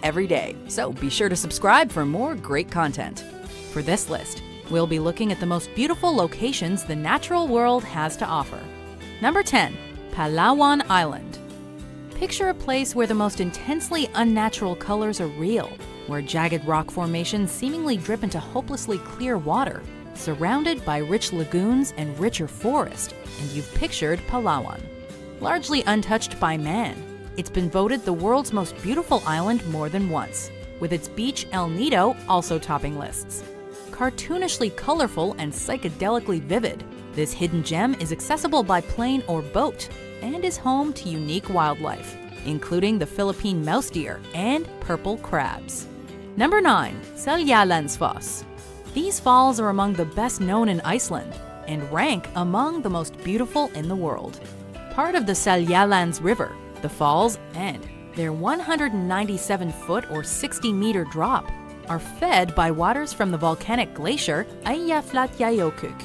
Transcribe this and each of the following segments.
every day, so be sure to subscribe for more great content. For this list, we'll be looking at the most beautiful locations the natural world has to offer. Number 10. Palawan Island. Picture a place where the most intensely unnatural colors are real, where jagged rock formations seemingly drip into hopelessly clear water, surrounded by rich lagoons and richer forest, and you've pictured Palawan. Largely untouched by man, it's been voted the world's most beautiful island more than once, with its beach El Nido also topping lists. Cartoonishly colorful and psychedelically vivid, this hidden gem is accessible by plane or boat and is home to unique wildlife, including the Philippine mouse deer and purple crabs. Number 9. Seljalandsfoss. These falls are among the best known in Iceland and rank among the most beautiful in the world. Part of the Seljalands River, the falls and their 197-foot or 60-meter drop are fed by waters from the volcanic glacier Eyjafjallajökull,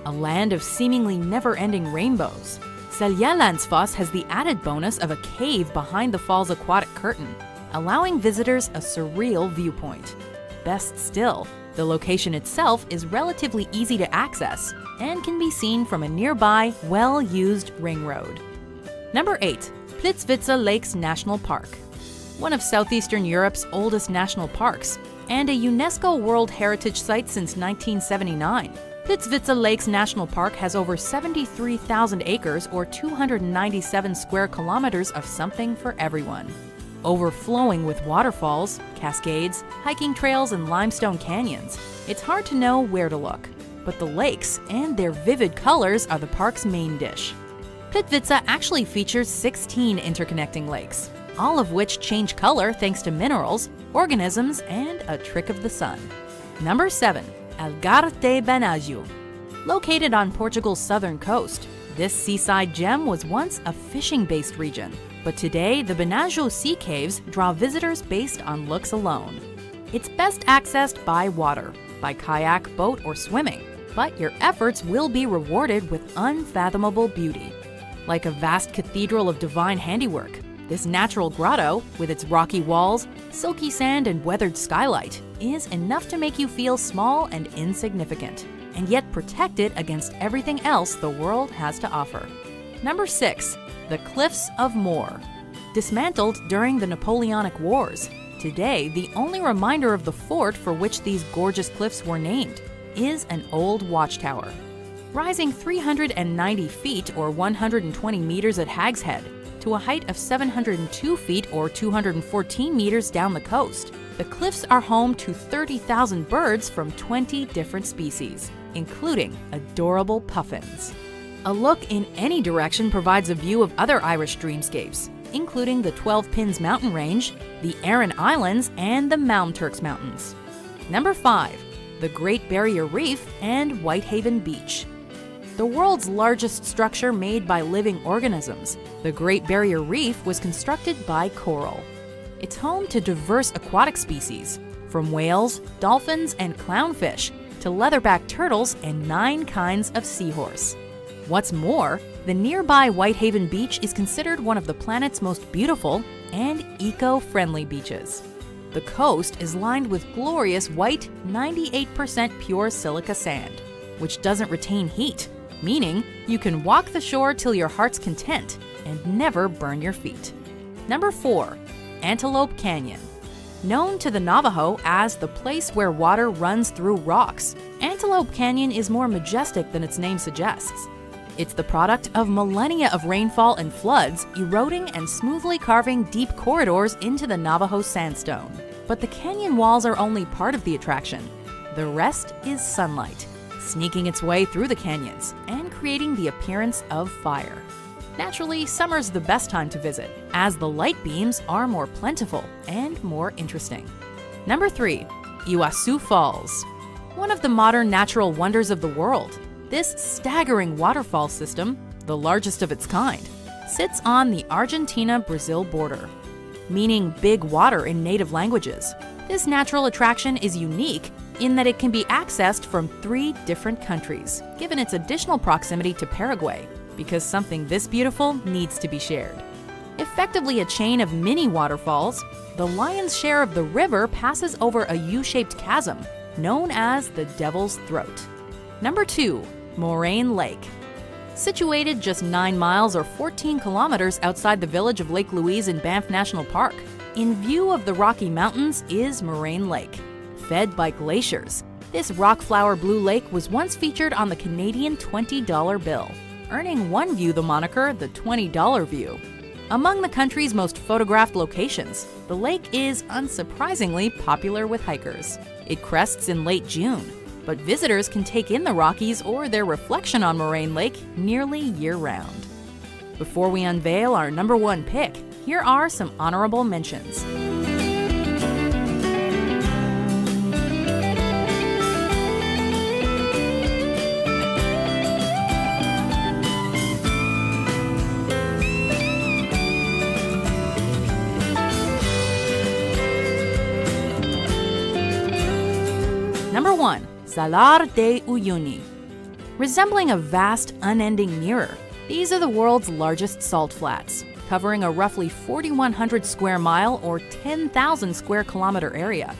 a land of seemingly never-ending rainbows. Seljalandsfoss has the added bonus of a cave behind the fall's aquatic curtain, allowing visitors a surreal viewpoint. Best still, the location itself is relatively easy to access and can be seen from a nearby, well-used ring road. Number 8. Plitvice Lakes National Park. One of southeastern Europe's oldest national parks and a UNESCO World Heritage Site since 1979. Plitvice Lakes National Park has over 73,000 acres or 297 square kilometers of something for everyone. Overflowing with waterfalls, cascades, hiking trails, and limestone canyons, it's hard to know where to look. But the lakes and their vivid colors are the park's main dish. Plitvice actually features 16 interconnecting lakes, all of which change color thanks to minerals, organisms, and a trick of the sun. Number 7. Algarve de Benajo. Located on Portugal's southern coast, this seaside gem was once a fishing-based region, but today the Benajo Sea Caves draw visitors based on looks alone. It's best accessed by water, by kayak, boat, or swimming, but your efforts will be rewarded with unfathomable beauty. Like a vast cathedral of divine handiwork, this natural grotto, with its rocky walls, silky sand, and weathered skylight, is enough to make you feel small and insignificant, and yet protected against everything else the world has to offer. Number 6. The Cliffs of Moher. Dismantled during the Napoleonic Wars, today the only reminder of the fort for which these gorgeous cliffs were named is an old watchtower. Rising 390 feet or 120 meters at Hag's Head to a height of 702 feet or 214 meters down the coast, the cliffs are home to 30,000 birds from 20 different species, including adorable puffins. A look in any direction provides a view of other Irish dreamscapes, including the 12 Pins mountain range, the Aran Islands, and the Malmturks Mountains. Number 5. The Great Barrier Reef and Whitehaven Beach. The world's largest structure made by living organisms, the Great Barrier Reef was constructed by coral. It's home to diverse aquatic species, from whales, dolphins, and clownfish to leatherback turtles and 9 kinds of seahorse. What's more, the nearby Whitehaven Beach is considered one of the planet's most beautiful and eco-friendly beaches. The coast is lined with glorious white, 98% pure silica sand, which doesn't retain heat, meaning you can walk the shore till your heart's content and never burn your feet. Number 4. Antelope Canyon. Known to the Navajo as the place where water runs through rocks, Antelope Canyon is more majestic than its name suggests. It's the product of millennia of rainfall and floods eroding and smoothly carving deep corridors into the Navajo sandstone. But the canyon walls are only part of the attraction. The rest is sunlight, sneaking its way through the canyons and creating the appearance of fire. Naturally, summer's the best time to visit, as the light beams are more plentiful and more interesting. Number 3. Iguazu Falls. One of the modern natural wonders of the world, this staggering waterfall system, the largest of its kind, sits on the Argentina-Brazil border. Meaning big water in native languages, this natural attraction is unique in that it can be accessed from 3 different countries, given its additional proximity to Paraguay, because something this beautiful needs to be shared. Effectively a chain of mini waterfalls, the lion's share of the river passes over a U-shaped chasm known as the Devil's Throat. Number 2. Moraine Lake. Situated just 9 miles or 14 kilometers outside the village of Lake Louise in Banff National Park, in view of the Rocky Mountains is Moraine Lake. Fed by glaciers, this rock-flower blue lake was once featured on the Canadian $20 bill, earning one view the moniker the $20 view. Among the country's most photographed locations, the lake is unsurprisingly popular with hikers. It crests in late June, but visitors can take in the Rockies or their reflection on Moraine Lake nearly year-round. Before we unveil our number 1 pick, here are some honorable mentions. Number 1. Salar de Uyuni. Resembling a vast, unending mirror, these are the world's largest salt flats, covering a roughly 4,100 square mile or 10,000 square kilometer area.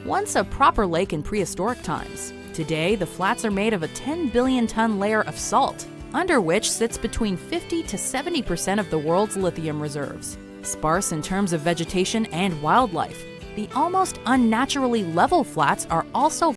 Once a proper lake in prehistoric times, today the flats are made of a 10 billion ton layer of salt, under which sits between 50 to 70% of the world's lithium reserves. Sparse in terms of vegetation and wildlife, the almost unnaturally level flats are also